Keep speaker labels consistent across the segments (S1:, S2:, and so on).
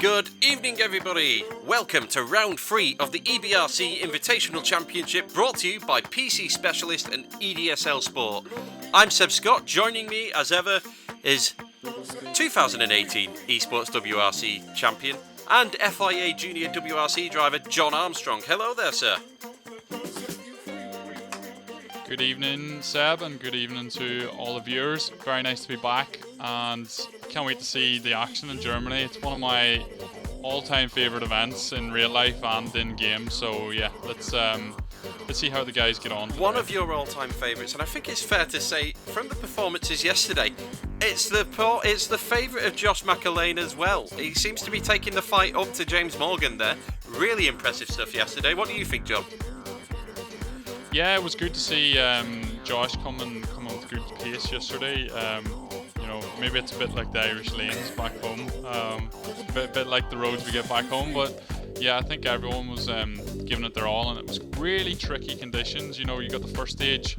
S1: Good evening, everybody. Welcome to round 3 of the eBRC Invitational Championship, brought to you by PCSpecialist and EDSL Sport. I'm Seb Scott. Joining me, as ever, is 2018 Esports WRC champion and FIA Junior WRC driver John Armstrong. Hello there, sir.
S2: Good evening, Seb, and good evening to all the viewers. Very nice to be back, and can't wait to see the action in Germany. It's one of my all-time favourite events in real life and in game. So yeah, let's see how the guys get on today.
S1: One of your all-time favourites, and I think it's fair to say from the performances yesterday, it's the favourite of Josh McErlean as well. He seems to be taking the fight up to James Morgan there. Really impressive stuff yesterday. What do you think, John?
S2: Yeah, it was good to see Josh coming with good pace yesterday. You know, maybe it's a bit like the Irish lanes back home, a bit like the roads we get back home. But yeah, I think everyone was giving it their all, and it was really tricky conditions. You know, you got the first stage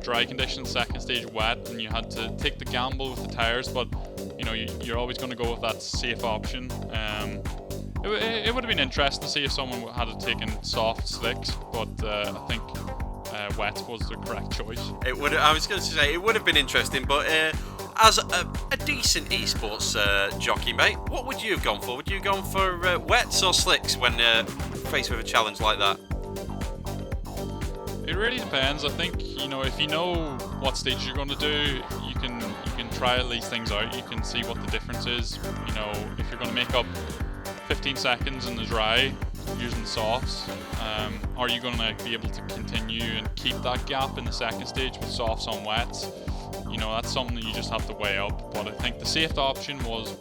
S2: dry conditions, second stage wet, and you had to take the gamble with the tires. But you know, you're always going to go with that safe option. It would have been interesting to see if someone had taken soft slicks, but I think wet was the correct choice.
S1: I was going to say it would have been interesting, but as a decent esports jockey, mate, what would you have gone for? Would you have gone for wets or slicks when faced with a challenge like that?
S2: It really depends. I think, you know, if you know what stage you're going to do, you can try these things out. You can see what the difference is. You know, if you're going to make up 15 seconds in the dry using the softs, are you going to be able to continue and keep that gap in the second stage with softs on wets? You know, that's something that you just have to weigh up. But I think the safe option was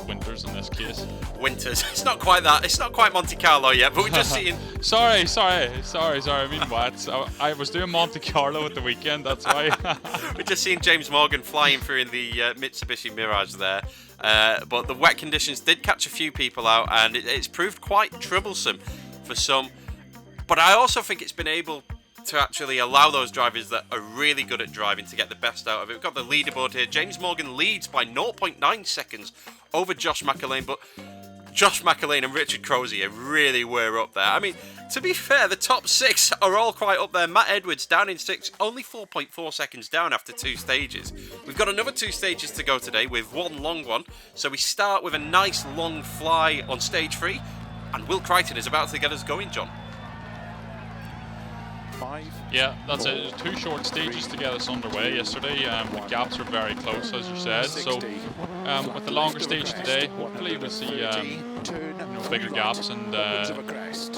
S2: Winters in this case.
S1: Winters. It's not quite that. It's not quite Monte Carlo yet, but we're just seeing.
S2: Sorry. I mean wets. I was doing Monte Carlo at the weekend. That's why.
S1: We're just seeing James Morgan flying through in the Mitsubishi Mirage there. But the wet conditions did catch a few people out, and it's proved quite troublesome for some. But I also think it's been able to actually allow those drivers that are really good at driving to get the best out of it. We've got the leaderboard here. James Morgan leads by 0.9 seconds over Josh McErlean, but Josh McErlean and Richard Crozier really were up there. I mean, to be fair, the top 6 are all quite up there. Matt Edwards down in 6th, only 4.4 seconds down after 2 stages. We've got another 2 stages to go today with one long one. So we start with a nice long fly on stage 3, and Will Crichton is about to get us going, John.
S2: Yeah, that's it. 2 short stages to get us underway yesterday. The gaps were very close, as you said. So with the longer stage today, hopefully we'll see bigger gaps, and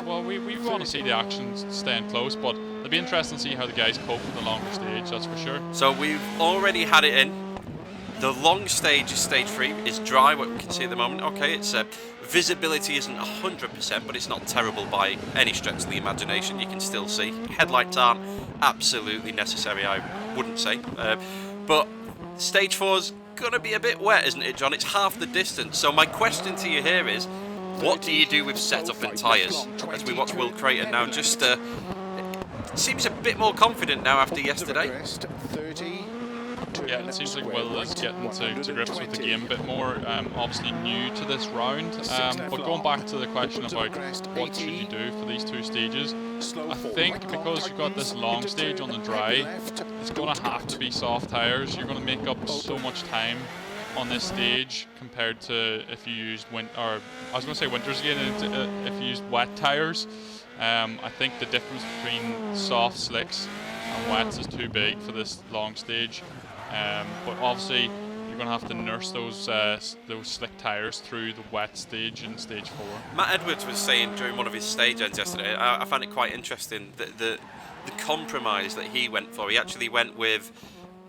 S2: well, we want to see the action staying close, but it'll be interesting to see how the guys cope with the longer stage, that's for sure.
S1: So we've already had it in. The long stage is stage 3, is dry, what we can see at the moment. Okay, it's visibility isn't 100%, but it's not terrible by any stretch of the imagination. You can still see. Headlights aren't absolutely necessary, I wouldn't say. But stage 4's going to be a bit wet, isn't it, John? It's half the distance. So my question to you here is, what do you do with setup and tyres? As we watch Will Crichton now, just seems a bit more confident now after yesterday.
S2: Yeah, it seems like Will is getting to grips with the game a bit more. Obviously new to this round, but going back to the question about what should you do for these 2 stages, I think because you've got this long stage on the dry, it's going to have to be soft tyres. You're going to make up so much time on this stage compared to if you used Winters again, if you used wet tyres. I think the difference between soft slicks and wets is too big for this long stage. But obviously you're going to have to nurse those slick tyres through the wet stage in stage 4.
S1: Matt Edwards was saying during one of his stage ends yesterday, I found it quite interesting, that the compromise that he went for. He actually went with,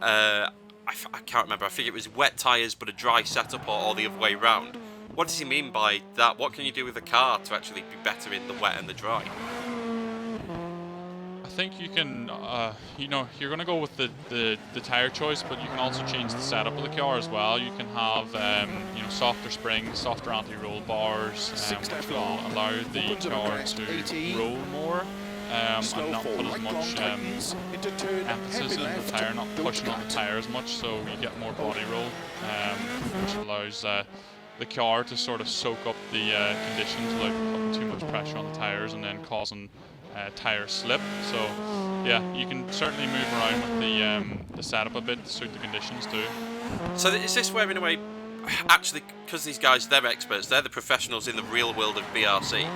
S1: I can't remember, I think it was wet tyres but a dry setup, or the other way round. What does he mean by that? What can you do with the car to actually be better in the wet and the dry?
S2: I think you can, you know, you're going to go with the tyre choice, but you can also change the setup of the car as well. You can have, you know, softer springs, softer anti-roll bars, which will allow the car to roll more and not put as much emphasis on the tyre, not pushing on the tyre as much, so you get more body roll, which allows the car to sort of soak up the conditions without putting too much pressure on the tyres and then causing tyre slip. So yeah, you can certainly move around with the setup a bit to suit the conditions too.
S1: So is this where, in a way, actually, because these guys, they're experts, they're the professionals in the real world of BRC,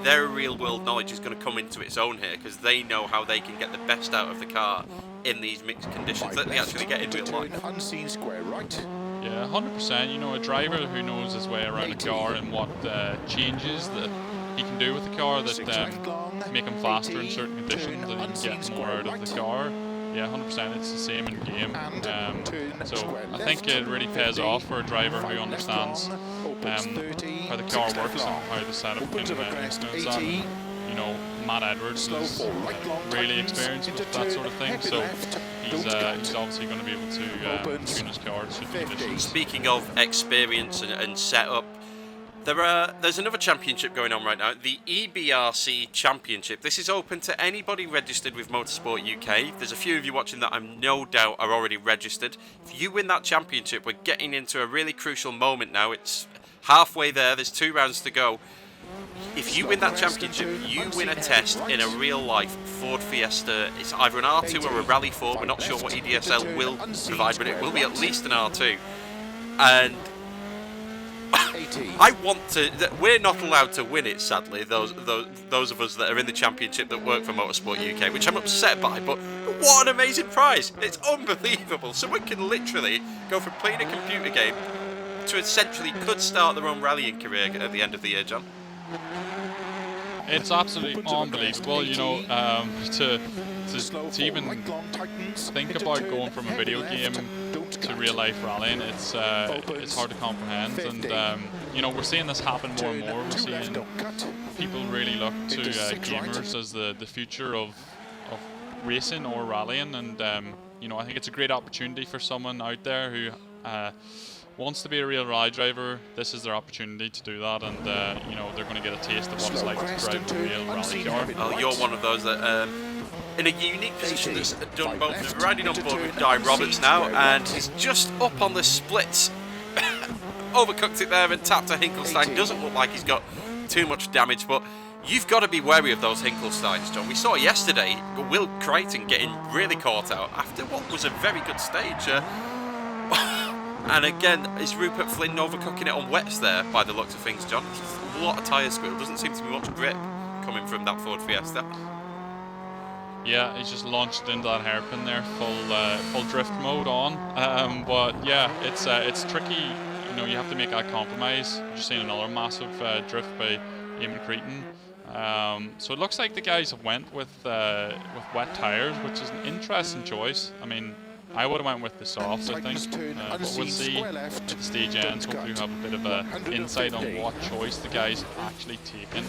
S1: their real world knowledge is going to come into its own here, because they know how they can get the best out of the car in these mixed conditions that they actually get in real life.
S3: Unseen square right.
S2: Yeah, 100%. You know, a driver who knows his way around a car and what changes that he can do with the car that make him faster in certain conditions and he can get more out of the car. Yeah, 100%. It's the same in game. So I think it really pays off for a driver who understands how the car works and how the setup can influence that. You know, Matt Edwards is really experienced with that sort of thing, so he's obviously going to be able to tune his car to suit the conditions.
S1: Speaking of experience and setup, there's another championship going on right now, the eBRC Championship. This is open to anybody registered with Motorsport UK. There's a few of you watching that I'm no doubt are already registered. If you win that championship, we're getting into a really crucial moment now. It's halfway there, there's 2 rounds to go. If you win that championship, you win a test in a real-life Ford Fiesta. It's either an R2 or a Rally 4. We're not sure what EDSL will provide, but it will be at least an R2. And I want to. We're not allowed to win it, sadly. Those of us that are in the championship that work for Motorsport UK, which I'm upset by. But what an amazing prize! It's unbelievable. Someone can literally go from playing a computer game to essentially could start their own rallying career at the end of the year, John.
S2: It's absolutely unbelievable, you know, to even think about going from a video game to real life rallying. It's hard to comprehend, and you know, we're seeing this happen more and more. We're seeing people really look to gamers as the future of racing or rallying, and you know, I think it's a great opportunity for someone out there who wants to be a real rally driver. This is their opportunity to do that, and you know, they're going to get a taste of what it's like to drive a real rally car.
S1: Well, you're one of those that in a unique position that's done both. Riding on board with Guy Roberts now, and he's just up on the splits. Overcooked it there and tapped a Hinkelstein. Doesn't look like he's got too much damage, but you've got to be wary of those Hinkelsteins, John. We saw yesterday Will Crichton getting really caught out after what was a very good stage. And again, is Rupert Flynn overcooking it on wets there by the looks of things, John? A lot of tyre squeal. Doesn't seem to be much grip coming from that Ford Fiesta.
S2: Yeah, he's just launched into that hairpin there, full drift mode on. But yeah, it's tricky. You know, you have to make that compromise. You're seeing another massive drift by Eamon Cretan. So it looks like the guys have went with wet tyres, which is an interesting choice. I mean, I would have went with the softs, I think, but we'll see at the stage ends. Hopefully we'll have a bit of an insight on what choice the guys have actually taken.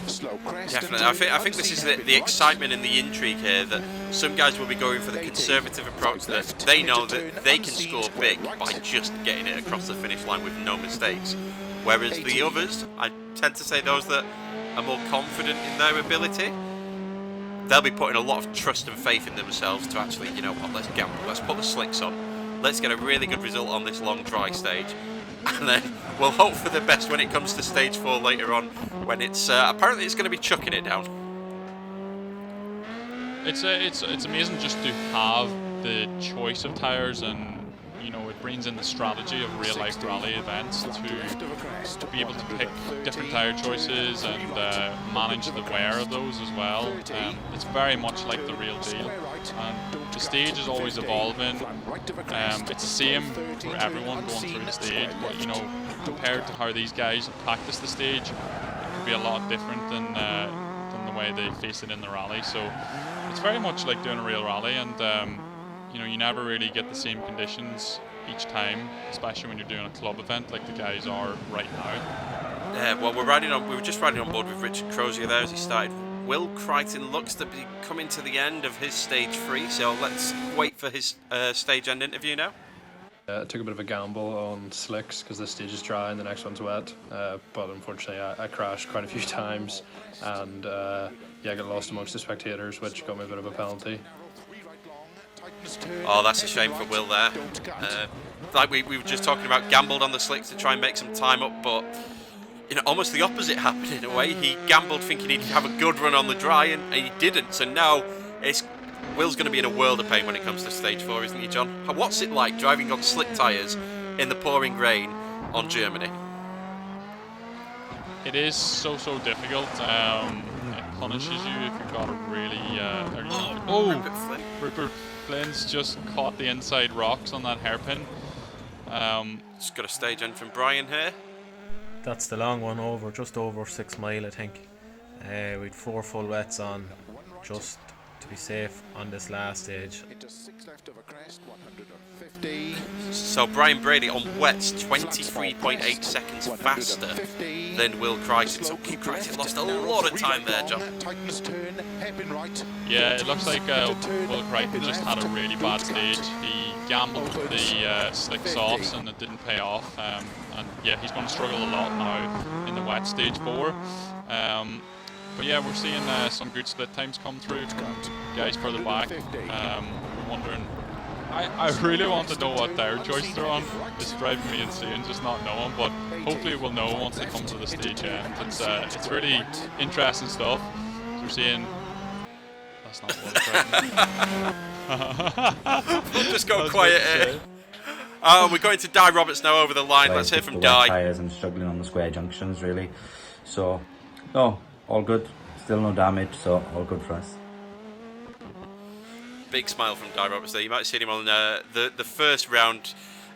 S1: Definitely. I think this is the excitement and the intrigue here, that some guys will be going for the conservative approach, that they know that they can score big by just getting it across the finish line with no mistakes. Whereas the others, I tend to say those that are more confident in their ability, they'll be putting a lot of trust and faith in themselves to actually, you know what, let's gamble, let's put the slicks on, let's get a really good result on this long dry stage, and then we'll hope for the best when it comes to stage 4 later on, when it's apparently it's going to be chucking it down.
S2: It's amazing just to have the choice of tyres, and you know, it brings in the strategy of real life rally events to be able to pick different tyre choices and manage the wear of those as well. It's very much like the real deal, and the stage is always evolving. It's the same for everyone going through the stage, but you know, compared to how these guys practice the stage, it could be a lot different than the way they face it in the rally. So it's very much like doing a real rally, and you know, you never really get the same conditions each time, especially when you're doing a club event like the guys are right now.
S1: Yeah, well, we were just riding on board with Richard Crozier there as he started. Will Crichton looks to be coming to the end of his stage 3, so let's wait for his stage end interview now.
S4: I took a bit of a gamble on slicks because this stage is dry and the next one's wet, but unfortunately I crashed quite a few times, and yeah, I got lost amongst the spectators, which got me a bit of a penalty.
S1: Oh, that's a shame for Will there. Like we were just talking about, gambled on the slicks to try and make some time up, but almost the opposite happened in a way. He gambled thinking he'd have a good run on the dry, and he didn't. So now Will's going to be in a world of pain when it comes to stage 4, isn't he, John? What's it like driving on slick tyres in the pouring rain on Germany?
S2: It is so difficult. It punishes you if you've got a really... Rupert Flynn's just caught the inside rocks on that hairpin.
S1: Just got a stage end from Brian here.
S3: That's the long one, just over 6 mile, I think. We'd 4 full wets on, just to be safe on this last stage.
S1: So Brian Brady on wets 23.8 seconds faster than Will Crichton. So Will Crichton lost a lot of time there, John.
S2: Yeah, it looks like Will Crichton just had a really bad stage. He gambled with the slick softs and it didn't pay off. And yeah, he's going to struggle a lot now in the wet stage 4. But yeah, we're seeing some good split times come through from guys further back. We're wondering, I really want to know what tire choice they're on. It's driving me insane just not knowing, but hopefully we'll know once they come to the stage end. It's really interesting stuff. So we're seeing, that's not what
S1: We'll just go quiet here. We're going to Di Roberts now over the line. Let's hear from Di.
S5: Tyres and struggling on the square junctions really. So, no, all good. Still no damage, so all good for us.
S1: Big smile from Di Roberts there. You might have seen him on the first round.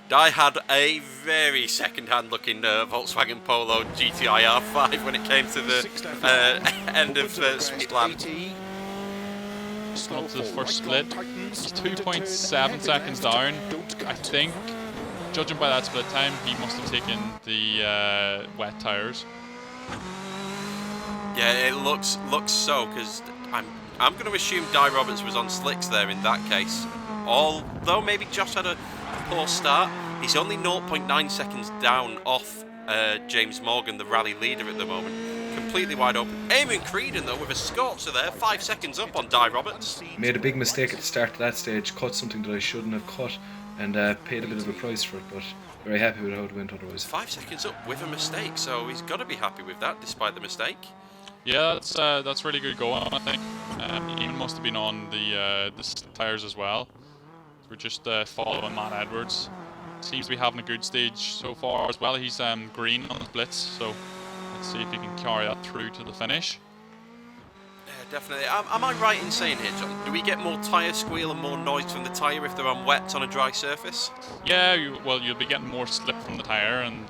S1: Di had a very second-hand looking Volkswagen Polo GTI R5 when it came to the end of Sweetland.
S2: Up to the first split. He's 2.7 seconds down. I think, judging by that split time, he must have taken the wet tyres.
S1: Yeah, it looks so, because I'm going to assume Di Roberts was on slicks there in that case. Although maybe Josh had a poor start, he's only 0.9 seconds down off James Morgan, the rally leader at the moment. Completely wide open. Eamon Creedon, though, with a scorcher there, 5 seconds up on Di Roberts.
S6: Made a big mistake at the start of that stage, cut something that I shouldn't have cut, and paid a bit of a price for it, but very happy with how it went otherwise.
S1: 5 seconds up with a mistake, so he's got to be happy with that, despite the mistake.
S2: Yeah, that's really good going, I think. Eamon must have been on the tyres as well. We're just following Matt Edwards. Seems to be having a good stage so far as well. He's green on the splits, so let's see if he can carry that through to the finish.
S1: Yeah, definitely. Am I right in saying here, John? Do we get more tyre squeal and more noise from the tyre if they're on wet on a dry surface?
S2: Yeah, you'll be getting more slip from the tyre, and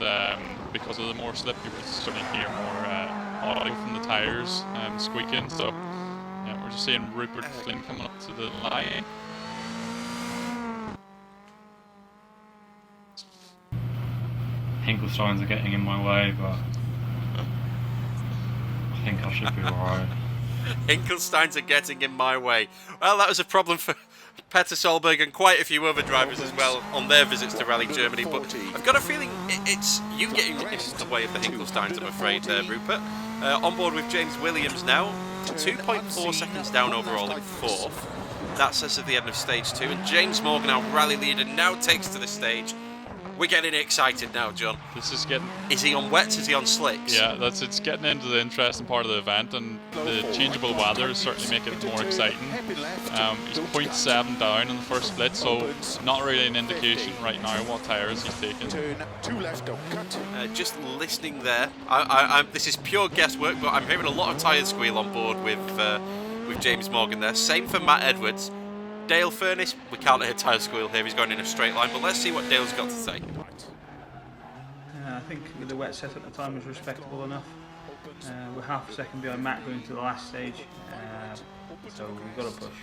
S2: because of the more slip, you will certainly hear more audio from the tyres squeaking. So yeah, we're just seeing Rupert Flynn coming up to the line.
S7: Hinkelsteins are getting in my way, but I think I should be alright.
S1: Hinkelsteins are getting in my way. Well, that was a problem for Petter Solberg and quite a few other drivers as well on their visits to Rally Germany, but I've got a feeling it's you getting in the way of the Hinkelsteins, I'm afraid, Rupert. On board with James Williams now, 2.4 seconds down overall in 4th. That's as of the end of stage 2, and James Morgan, our rally leader, now takes to the stage. We're getting excited now, John.
S2: This is getting...
S1: Is he on wets? Is he on slicks?
S2: Yeah, it's getting into the interesting part of the event, and the changeable weather is certainly making it more exciting. He's 0.7 down in the first split, so not really an indication right now what tyres he's taking.
S1: Just listening there, this is pure guesswork, but I'm hearing a lot of tyre squeal on board with James Morgan there. Same for Matt Edwards. Dale Furness, we can't hear tyre squeal here, he's going in a straight line, but let's see what Dale's got to say.
S8: I think with the wet set at the time was respectable enough. We're half a second behind Matt going to the last stage, so we've got to push.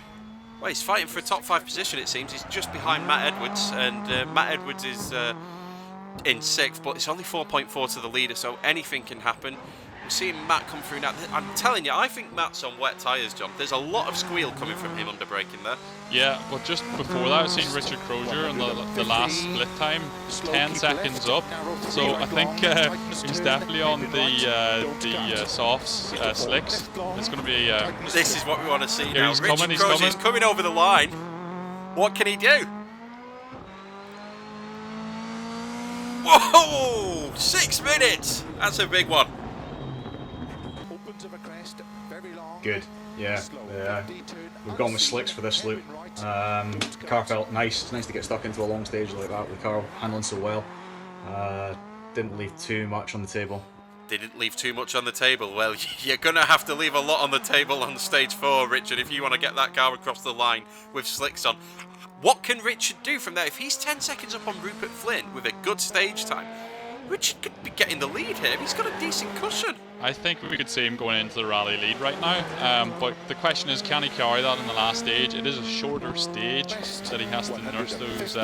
S1: Well, he's fighting for a top 5 position, it seems. He's just behind Matt Edwards, and Matt Edwards is in 6th, but it's only 4.4 to the leader, so anything can happen. We're seeing Matt come through now. I'm telling you, I think Matt's on wet tyres, John. There's a lot of squeal coming from him under braking there.
S2: Yeah, but just before that, I've seen Richard Crozier in the last split time, 10 seconds up. So I think he's definitely on the softs, slicks. It's going to be...
S1: this is what we want to see now.
S2: He's
S1: Richard
S2: coming,
S1: Crozier's coming over the line. What can he do? Whoa! 6 minutes! That's a big one.
S9: Good. Yeah. We've gone with slicks for this loop. Car felt nice. It's nice to get stuck into a long stage like that with the car handling so well. Didn't leave too much on the table.
S1: Didn't leave too much on the table. Well, you're going to have to leave a lot on the table on stage 4, Richard, if you want to get that car across the line with slicks on. What can Richard do from there? If he's 10 seconds up on Rupert Flynn with a good stage time, Richard could be getting the lead here. He's got a decent cushion.
S2: I think we could see him going into the rally lead right now, but the question is, can he carry that in the last stage? It is a shorter stage that he has to nurse those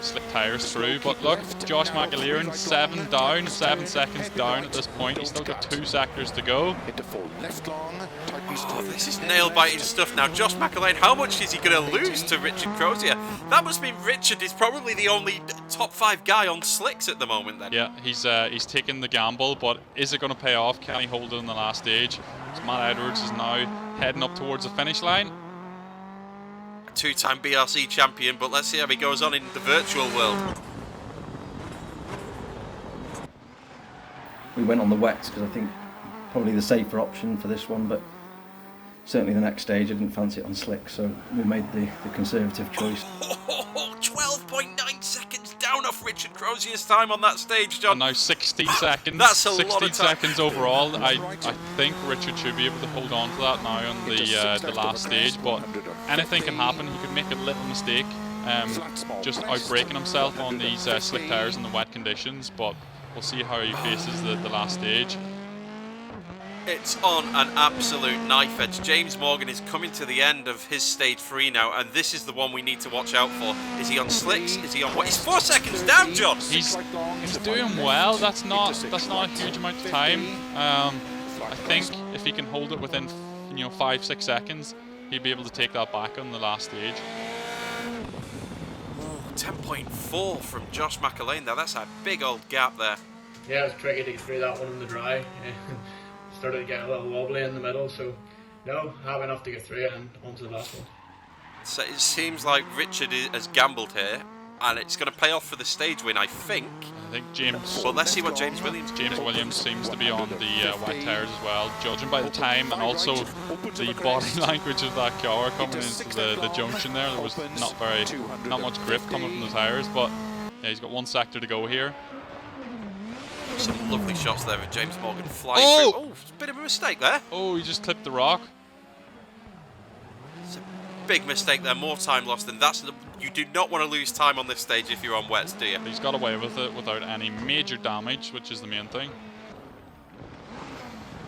S2: slick tyres through, but look, Josh McErlean, 7 seconds down at this point. He's still got 2 sectors to go.
S1: Oh, this is nail-biting stuff now. Josh McErlean, how much is he going to lose to Richard Crozier? That must mean Richard is probably the only top 5 guy on slicks at the moment then.
S2: Yeah, he's taken the gamble, but is it going to pay off? Can he hold it in the last stage? So Matt Edwards is now heading up towards the finish line.
S1: A 2-time BRC champion, but let's see how he goes on in the virtual world.
S10: We went on the wets because I think probably the safer option for this one, but certainly the next stage I didn't fancy it on slick, so we made the conservative choice.
S1: 12.9 seconds down off Richard Crozier's time on that stage, John.
S2: And now 16 seconds.
S1: That's a
S2: 16
S1: lot of time.
S2: seconds overall. I think Richard should be able to hold on to that now on the last stage, but anything can happen. He could make a little mistake, just outbraking himself on these slick tyres in the wet conditions, but we'll see how he faces the last stage.
S1: It's on an absolute knife edge. James Morgan is coming to the end of his stage 3 now, and this is the one we need to watch out for. Is he on slicks? Is he on what? He's 4 seconds down, John.
S2: He's doing well. That's not a huge amount of time. I think if he can hold it within 5-6 seconds, he'll be able to take that back on the last stage.
S1: 10.4 from Josh McErlean there. That's a big old gap there.
S4: Yeah, it was tricky to get through that one in the dry. Started to get a little wobbly in the middle, so no, have enough to get through it and onto the last one.
S1: So it seems like Richard has gambled here, and it's going to pay off for the stage win, I think.
S2: I think James.
S1: But let's see what James Williams.
S2: James Williams seems to be on the wet tyres as well, judging by the time and also the body language of that car coming into the junction there. There was not much grip coming from the tyres, but yeah, he's got 1 sector to go here.
S1: Some lovely shots there with James Morgan flying through. Oh, it's a bit of a mistake there.
S2: Oh, he just clipped the rock.
S1: It's a big mistake there. More time lost, and you do not want to lose time on this stage if you're on wets, do you?
S2: He's got away with it without any major damage, which is the main thing.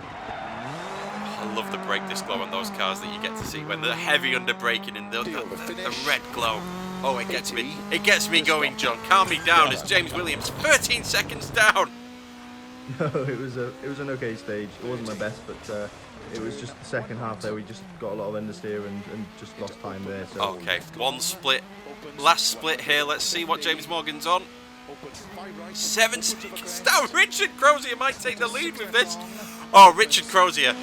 S1: I love the brake disc glow on those cars that you get to see when they're heavy under braking and the red glow. Oh, it gets me. It gets me going, John. Calm me down as James Williams 13 seconds down.
S11: No, it was an okay stage. It wasn't my best, but it was just the second half there. We just got a lot of understeer and just lost time there. So.
S1: Okay, one split. Last split here. Let's see what James Morgan's on. 7 seconds down. Richard Crozier might take the lead with this. Oh, Richard Crozier.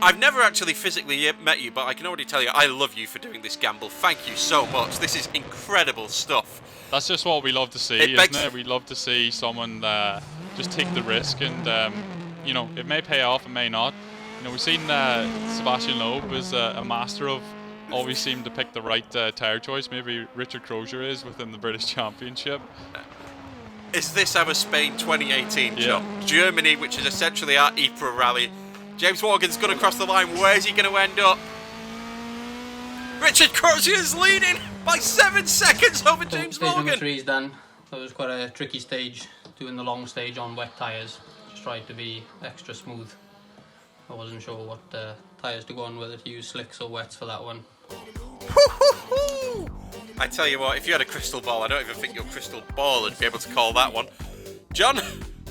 S1: I've never actually physically met you, but I can already tell you I love you for doing this gamble. Thank you so much. This is incredible stuff.
S2: That's just what we love to see, isn't it? We love to see someone just take the risk, and it may pay off, it may not. We've seen Sebastian Loeb is a master of always seem to pick the right tyre choice. Maybe Richard Crozier is within the British Championship.
S1: Is this our Spain 2018, John?
S2: Yeah.
S1: Germany, which is essentially our Ypres rally. James Morgan's gone across the line. Where's he going to end up? Richard Crozier's leading by 7 seconds over James Morgan.
S12: Stage number 3 is done. That was quite a tricky stage, doing the long stage on wet tyres. Just tried to be extra smooth. I wasn't sure what tyres to go on, whether to use slicks or wets for that one.
S1: I tell you what, if you had a crystal ball, I don't even think your crystal ball would be able to call that one. John,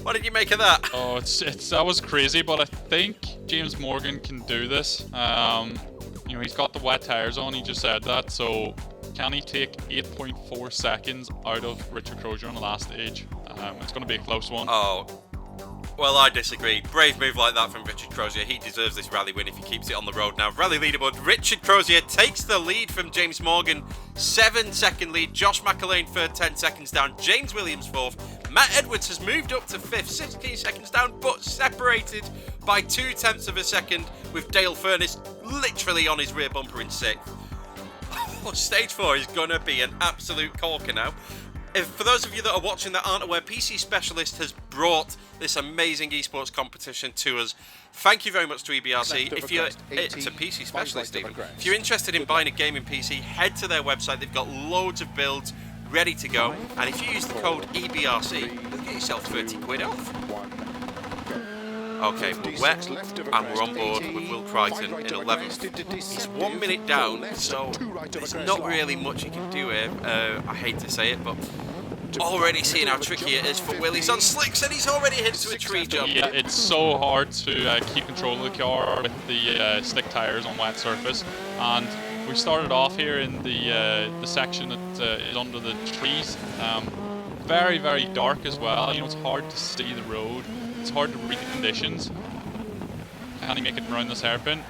S1: what did you make of that?
S2: Oh, that was crazy, but I think James Morgan can do this. He's got the wet tyres on, he just said that, so can he take 8.4 seconds out of Richard Crozier on the last stage? It's going to be a close one.
S1: Oh, Well, I disagree. Brave move like that from Richard Crozier. He deserves this rally win if he keeps it on the road now. Rally leaderboard. Richard Crozier takes the lead from James Morgan. 7-second lead. Josh McErlean third, 10 seconds down. James Williams fourth. Matt Edwards has moved up to fifth, 16 seconds down, but separated by 0.2 of a second with Dale Furness literally on his rear bumper in sixth. Stage 4 is going to be an absolute corker now. For those of you that are watching that aren't aware, PCSpecialist has brought this amazing esports competition to us. Thank you very much to eBRC. If you're to PCSpecialist even. If you're interested in buying a gaming PC, head to their website. They've got loads of builds ready to go. And if you use the code eBRC, you'll get yourself 30 quid off. Okay, we're wet and we're on board with Will Crichton in 11th. He's 1 minute down, so there's not really much he can do here. I hate to say it, but already seeing how tricky it is for Will. He's on slicks and he's already hit to a tree jump.
S2: Yeah, it's so hard to keep control of the car with the slick tyres on wet surface. And we started off here in the section that is under the trees. Very, very dark as well. You know, it's hard to see the road. It's hard to read the conditions. Can he make it around this hairpin?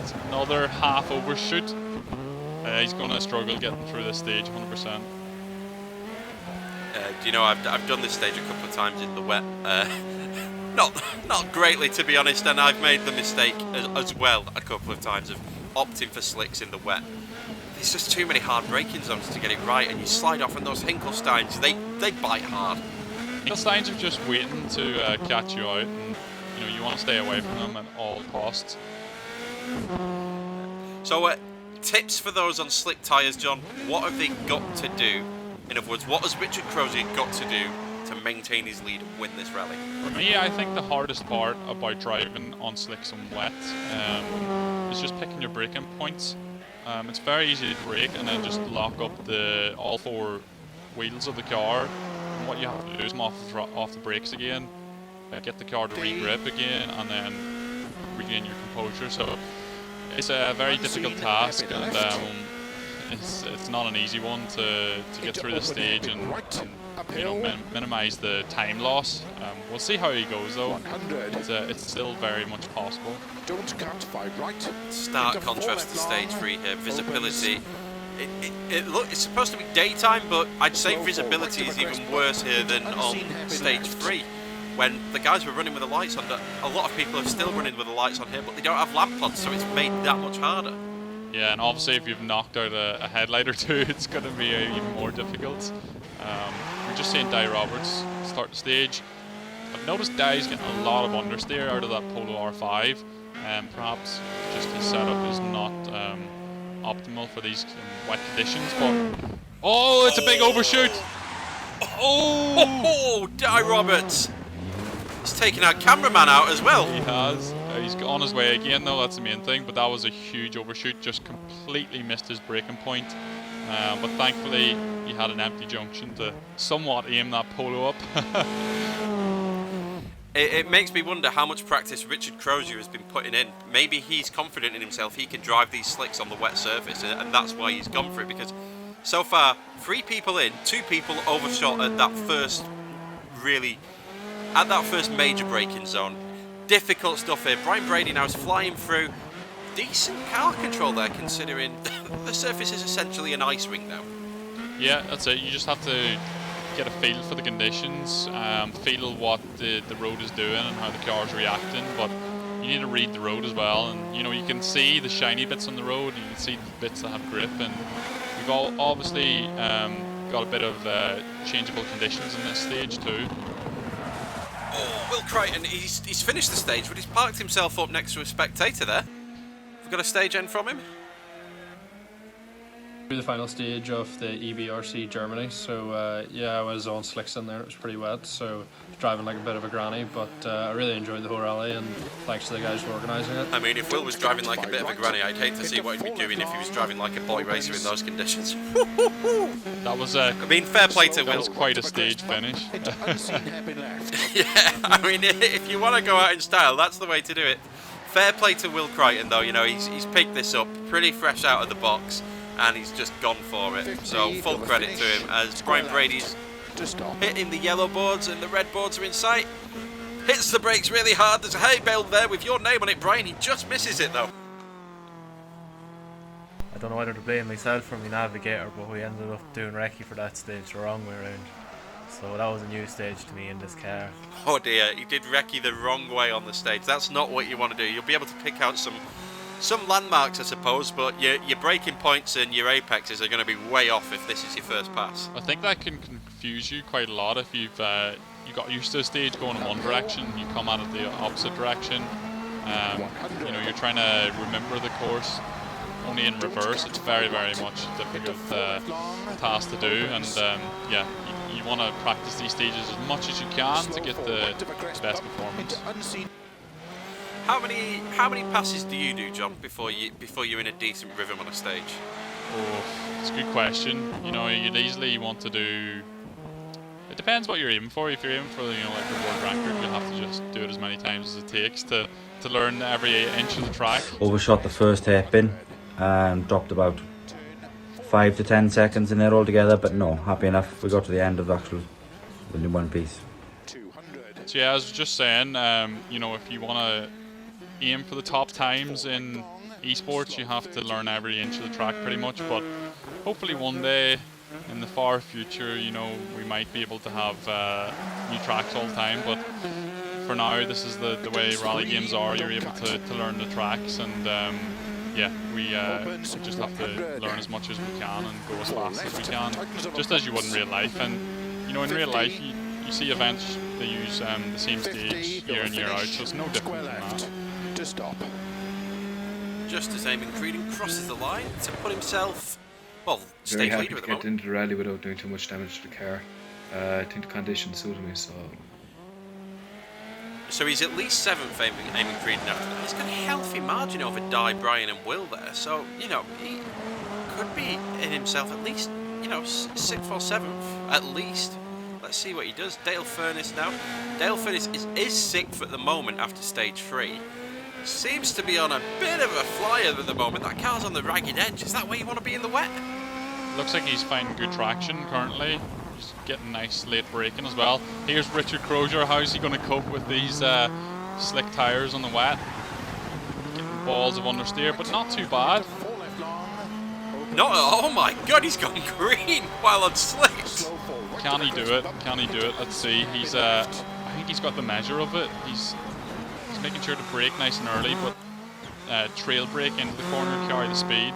S2: It's another half overshoot. He's going to struggle getting through this stage 100%.
S1: Do you know, I've done this stage a couple of times in the wet. Not greatly, to be honest, and I've made the mistake as well a couple of times of opting for slicks in the wet. There's just too many hard braking zones to get it right, and you slide off, and those Hinkelsteins, they bite hard.
S2: Hinkelsteins are just waiting to catch you out, and you know you want to stay away from them at all costs.
S1: So, tips for those on slick tyres, John. What have they got to do? In other words, what has Richard Crozier got to do to maintain his lead and win this rally?
S2: For me, I think the hardest part about driving on slicks and wet is just picking your braking points. It's very easy to brake and then just lock up all four wheels of the car. And what you have to do is come off the brakes again, get the car to re-grip again, and then regain your composure. So it's a very difficult task, and it's not an easy one to get through the stage and you know, minimise the time loss. We'll see how he goes though. It's still very much possible.
S1: Stark contrast to stage 3 here. Visibility. It's supposed to be daytime, but I'd say visibility is even worse here than on stage 3. When the guys were running with the lights on, a lot of people are still running with the lights on here, but they don't have lamp pods, so it's made that much harder.
S2: Yeah, and obviously if you've knocked out a headlight or two, it's going to be even more difficult. We're just seeing Di Roberts start the stage. I've noticed Di's getting a lot of understeer out of that Polo R5, and perhaps just his setup is not optimal for these wet conditions. But oh, it's a big overshoot!
S1: Oh, Di Roberts! He's taken our cameraman out as well.
S2: He has. He's on his way again though, that's the main thing, but that was a huge overshoot, just completely missed his braking point. But thankfully he had an empty junction to somewhat aim that Polo up.
S1: It makes me wonder how much practice Richard Crozier has been putting in. Maybe he's confident in himself, he can drive these slicks on the wet surface, and that's why he's gone for it, because so far 3 people in, 2 people overshot at that first major braking zone. Difficult stuff here. Brian Brady now is flying through. Decent car control there, considering the surface is essentially an ice rink now.
S2: Yeah, that's it. You just have to get a feel for the conditions, feel what the road is doing and how the car's reacting, but you need to read the road as well. And you know, you can see the shiny bits on the road, you can see the bits that have grip, and we've obviously got a bit of changeable conditions in this stage too.
S1: Oh, Will Crichton, he's finished the stage, but he's parked himself up next to a spectator there. We've got a stage end from him.
S4: The final stage of the eBRC Germany, so yeah, I was on slicks in there. It was pretty wet, so driving like a bit of a granny, but I really enjoyed the whole rally, and thanks to the guys for organising it.
S1: I mean, if Will was driving like a bit of a granny, I'd hate to see what he'd be doing if he was driving like a boy racer in those conditions.
S2: That was
S1: I mean, fair play to Will.
S2: That was quite a stage finish.
S1: Yeah, I mean, if you want to go out in style, that's the way to do it. Fair play to Will Crichton though, you know, he's picked this up pretty fresh out of the box, and he's just gone for it. So full credit to him, as Brian Brady's hitting the yellow boards and the red boards are in sight. Hits the brakes really hard. There's a hay bale there with your name on it, Brian. He just misses it though.
S3: I don't know whether to blame myself or my navigator, but we ended up doing recce for that stage the wrong way around. So that was a new stage to me in this car.
S1: Oh dear, he did recce the wrong way on the stage. That's not what you want to do. You'll be able to pick out some landmarks, I suppose, but your braking points and your apexes are going to be way off if this is your first pass.
S2: I think that can confuse you quite a lot if you've you got used to a stage going in one direction, you come out of the opposite direction. You know, you're trying to remember the course only in reverse. It's very, very much a difficult task to do, and yeah, you want to practice these stages as much as you can to get the best performance.
S1: How many passes do you do, John, before you're in a decent rhythm on a stage?
S2: Oh, it's a good question. You know, you'd easily want to do. It depends what you're aiming for. If you're aiming for, you know, like the world record, you'll have to just do it as many times as it takes to learn every inch of the track.
S5: Overshot the first hairpin and dropped about 5 to 10 seconds in there altogether, but no, happy enough. We got to the end of the actual in one piece.
S2: So yeah, I was just saying, you know, if you want to aim for the top times in esports, you have to learn every inch of the track pretty much, but hopefully one day in the far future, you know, we might be able to have new tracks all the time, but for now this is the way rally games are. You're able to learn the tracks, and yeah, we just have to learn as much as we can and go as fast as we can, just as you would in real life. And you know, in real life you see events, they use the same stage year in year out, so it's no different than that.
S1: Just as Eamon Creedon crosses the line to put himself, well,
S6: Very
S1: stage
S6: happy
S1: leader
S6: to
S1: at the
S6: get
S1: moment.
S6: into the rally without doing too much damage to the car. I think the conditions suited me, so.
S1: So he's at least 7th, Eamon Creedon after that. He's got a healthy margin over Di, Brian and Will there, so, you know, he could be in himself at least, you know, 6th or 7th, at least. Let's see what he does. Dale Furness now. Dale Furness is 6th at the moment after stage 3. Seems to be on a bit of a flyer at the moment. That car's on the ragged edge. Is that where you want to be in the wet?
S2: Looks like he's finding good traction currently. He's getting nice late braking as well. Here's Richard Crozier. How's he going to cope with these slick tyres on the wet? Getting balls of understeer, but not too bad.
S1: No, oh my god, he's gone green while on slicks.
S2: Can he do it? Can he do it? Let's see. He's I think he's got the measure of it. He's making sure to brake nice and early, but trail brake into the corner, carry the speed.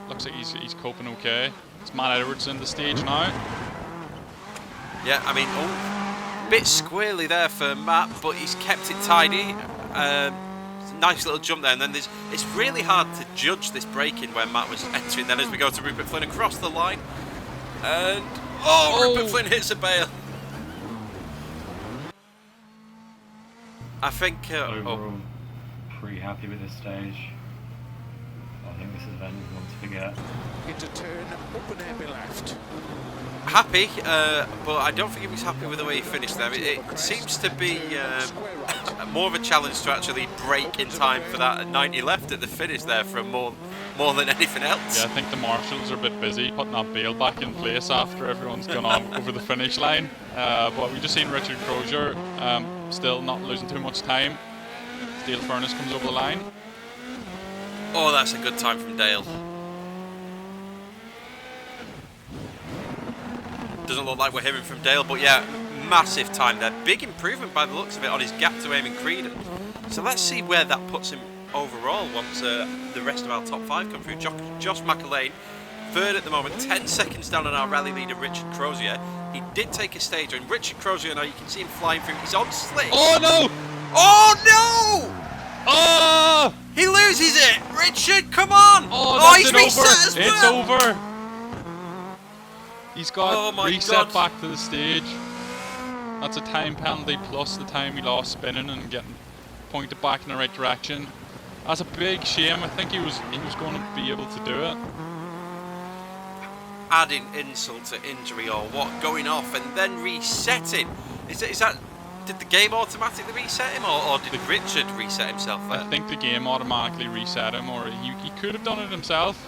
S2: Looks like he's coping okay. It's Matt Edwards in the stage now.
S1: Yeah, I mean, oh, bit squirrely there for Matt, but he's kept it tidy. Nice little jump there, and then it's really hard to judge this braking where Matt was entering. Then as we go to Rupert Flynn across the line, and Rupert Flynn hits a bale. I think
S7: overall, pretty happy with this stage. I think this event is one to forget.
S13: Into turn, up and happy left.
S1: Happy, but I don't think he was happy with the way he finished there. It seems to be more of a challenge to actually brake in time for that 90 left at the finish there for more than anything else.
S2: Yeah, I think the marshals are a bit busy putting that bale back in place after everyone's gone on over the finish line. But we've just seen Richard Crozier still not losing too much time. Dale Furness comes over the line.
S1: Oh, that's a good time from Dale. Doesn't look like we're hearing from Dale, but yeah, massive time there. Big improvement by the looks of it on his gap to Eamon Creedon. So let's see where that puts him overall once the rest of our top 5 come through. Josh McErlean, 3rd at the moment, 10 seconds down on our rally leader Richard Crozier. He did take a stage, and Richard Crozier now, you can see him flying through. He's on slick.
S2: Oh no!
S1: Oh no!
S2: Oh!
S1: He loses it! Richard, come on!
S2: Oh,
S1: he's reset as well!
S2: It's over! He's got reset
S1: God.
S2: back to the stage. That's a time penalty plus the time he lost spinning and getting pointed back in the right direction. That's a big shame. I think he was going to be able to do it.
S1: Adding insult to injury or what, going off and then resetting. Is that did the game automatically reset him, or did Richard reset himself there?
S2: I think the game automatically reset him, or he could have done it himself.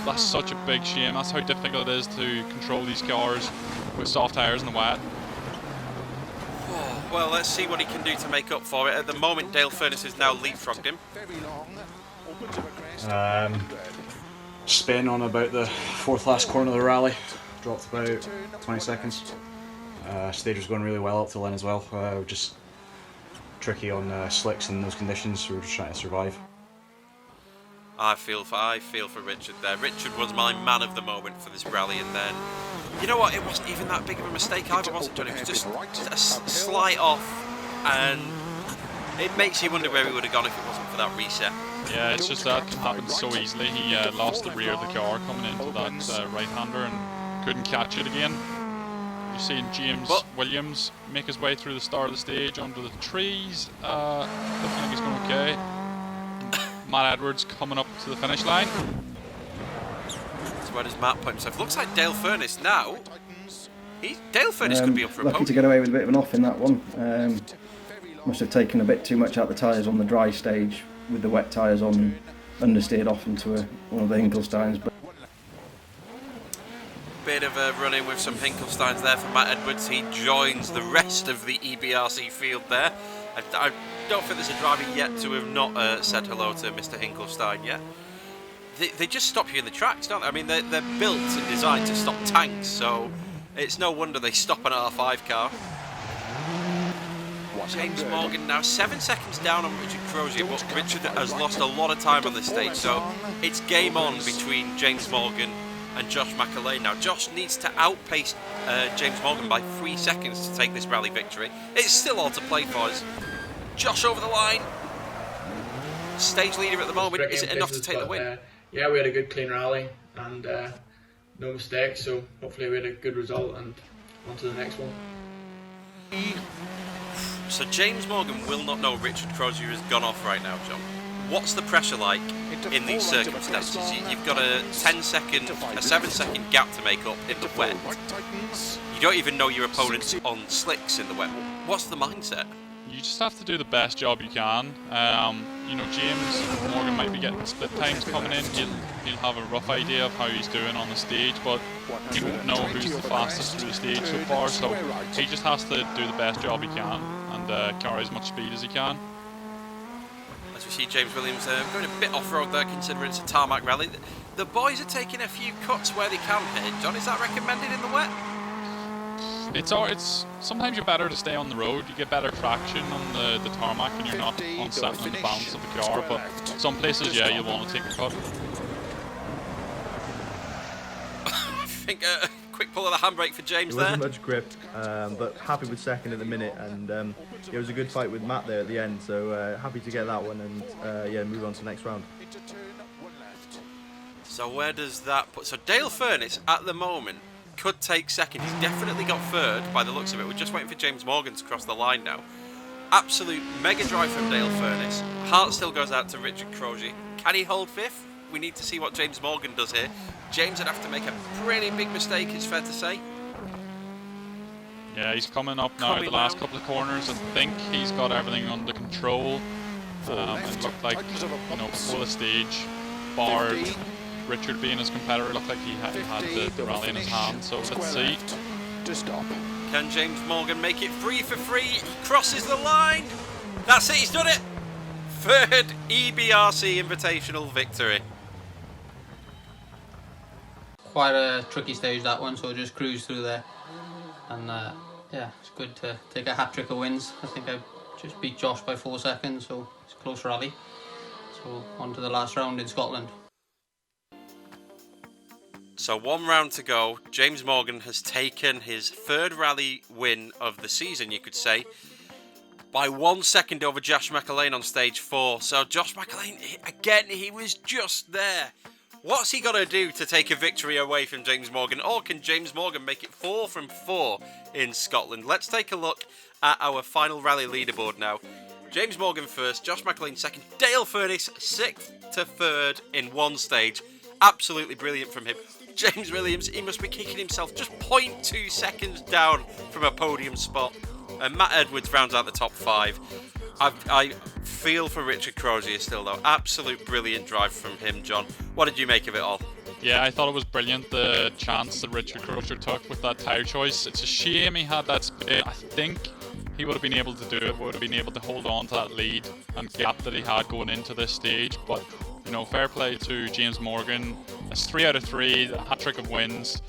S2: That's such a big shame. That's how difficult it is to control these cars with soft tyres in the wet.
S1: Oh, well, let's see what he can do to make up for it. At the moment, Dale Furness has now leapfrogged him.
S9: Spin on about the fourth last corner of the rally, dropped about 20 seconds. Stage was going really well up till then as well. Just tricky on slicks in those conditions, so we're just trying to survive.
S1: I feel for Richard there. Richard was my man of the moment for this rally, and then, you know what, it wasn't even that big of a mistake either, was it, John? It was just a slight off, and it makes you wonder where he would have gone if it wasn't for that reset.
S2: Yeah, it's just that can happen so easily. He lost the rear of the car coming into that right-hander and couldn't catch it again. You're seeing James Williams make his way through the start of the stage under the trees. Looking like he's going okay. Matt Edwards coming up to the finish line.
S1: So where does Matt put himself? Looks like Dale Furness now. Dale Furness could be up for a
S10: lucky
S1: podium.
S10: to get away with a bit of an off in that one. Must have taken a bit too much out the tyres on the dry stage with the wet tyres on, understeered off into one of the Hinkelsteins. But
S1: Bit of a run-in with some Hinkelsteins there for Matt Edwards. He joins the rest of the eBRC field there. I don't think there's a driver yet to have not said hello to Mr. Hinkelstein yet. They just stop you in the tracks, don't they? I mean, they're built and designed to stop tanks, so it's no wonder they stop an R5 car. James Morgan now 7 seconds down on Richard Crozier, but Richard has lost a lot of time on this stage, so it's game on between James Morgan and Josh McErlean now. Josh needs to outpace James Morgan by 3 seconds to take this rally victory. It's still all to play for. It's Josh over the line. Stage leader at the moment. Is it enough to take the win?
S14: Yeah, we had a good clean rally and no mistakes, so hopefully we had a good result and on to the next one.
S1: So James Morgan will not know Richard Crozier has gone off right now, John. What's the pressure like in these circumstances? You've got a 7-second gap to make up in the wet. You don't even know your opponent's on slicks in the wet. What's the mindset?
S2: You just have to do the best job you can. You know, James Morgan might be getting split times coming in. He'll have a rough idea of how he's doing on the stage, but he won't know who's the fastest through the stage so far. So he just has to do the best job he can and carry as much speed as he can.
S1: As we see James Williams going a bit off-road there, considering it's a tarmac rally. The boys are taking a few cuts where they can here. John, is that recommended in the wet?
S2: It's sometimes you're better to stay on the road. You get better traction on the tarmac and you're not unsettling the balance of the car. But some places, yeah, you'll want to take a cut.
S1: I think a quick pull of the handbrake for James there.
S11: It wasn't much grip, but happy with second at the minute, and it was a good fight with Matt there at the end. So happy to get that one and yeah, move on to the next round.
S1: So where does that put? So Dale Furness at the moment could take second. He's definitely got third by the looks of it. We're just waiting for James Morgan to cross the line now. Absolute mega drive from Dale Furness. Heart still goes out to Richard Crozier. Can he hold fifth? We need to see what James Morgan does here. James would have to make a pretty big mistake, it's fair to say.
S2: Yeah, he's coming up now the last couple of corners. I think he's got everything under control. It looked like, you know, before the stage, bar Richard being his competitor, looked like he had the rally in his hand. So let's see.
S1: Can James Morgan make it 3 for 3? He crosses the line. That's it, he's done it. Third eBRC Invitational victory.
S12: Quite a tricky stage that one, so just cruise through there. And yeah, it's good to take a hat-trick of wins. I think I just beat Josh by 4 seconds, so it's a close rally. So on to the last round in Scotland.
S1: So 1 round to go. James Morgan has taken his third rally win of the season, you could say, by 1 second over Josh McErlean on stage 4. So Josh McErlean, again, he was just there. What's he got to do to take a victory away from James Morgan? Or can James Morgan make it 4 from 4 in Scotland? Let's take a look at our final rally leaderboard now. James Morgan first, Josh McErlean second, Dale Furness 6th to 3rd in one stage. Absolutely brilliant from him. James Williams, he must be kicking himself just 0.2 seconds down from a podium spot. And Matt Edwards rounds out the top 5. I feel for Richard Crozier still though. Absolute brilliant drive from him, John. What did you make of it all?
S2: Yeah, I thought it was brilliant, the chance that Richard Crozier took with that tyre choice. It's a shame he had that spin. I think he would have been able to do it, would have been able to hold on to that lead and gap that he had going into this stage. But you know, fair play to James Morgan. It's 3 out of 3, a hat-trick of wins.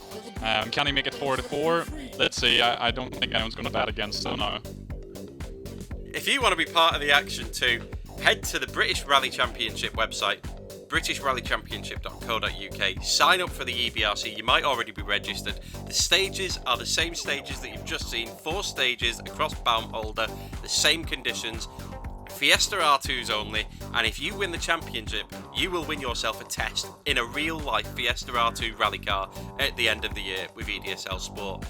S2: Can he make it 4 out of 4? Let's see. I don't think anyone's going to bet against him now.
S1: If you want to be part of the action too, head to the British Rally Championship website, britishrallychampionship.co.uk. Sign up for the eBRC. You might already be registered. The stages are the same stages that you've just seen. 4 stages across Baumholder, the same conditions. Fiesta R2s only, and if you win the championship, you will win yourself a test in a real-life Fiesta R2 rally car at the end of the year with EDSL Sport.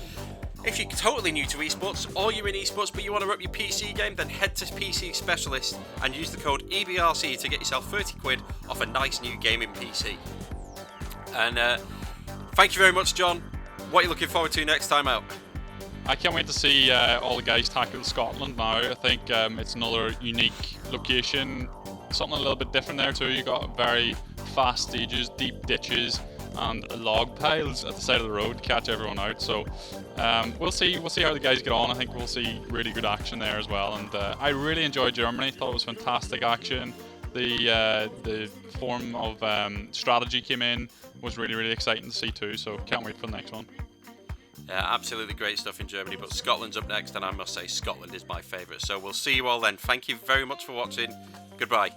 S1: If you're totally new to esports, or you're in esports but you want to up your PC game, then head to PCSpecialist and use the code eBRC to get yourself 30 quid off a nice new gaming PC. And thank you very much, John. What are you looking forward to next time out?
S2: I can't wait to see all the guys tackle Scotland now. I think it's another unique location, something a little bit different there too. You got very fast stages, deep ditches, and log piles at the side of the road to catch everyone out. So we'll see how the guys get on. I think we'll see really good action there as well. And I really enjoyed Germany. Thought it was fantastic action. The form of strategy came in was really exciting to see too. So can't wait for the next one.
S1: Absolutely great stuff in Germany, but Scotland's up next, and I must say Scotland is my favourite. So we'll see you all then. Thank you very much for watching. Goodbye.